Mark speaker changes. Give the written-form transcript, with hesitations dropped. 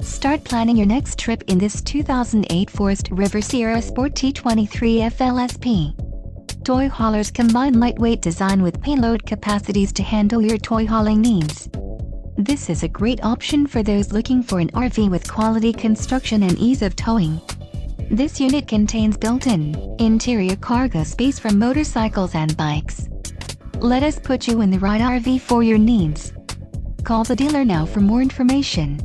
Speaker 1: Start planning your next trip in this 2008 Forest River Sierra Sport T23FLSP. Toy haulers combine lightweight design with payload capacities to handle your toy hauling needs. This is a great option for those looking for an RV with quality construction and ease of towing. This unit contains built-in, interior cargo space for motorcycles and bikes. Let us put you in the right RV for your needs. Call the dealer now for more information.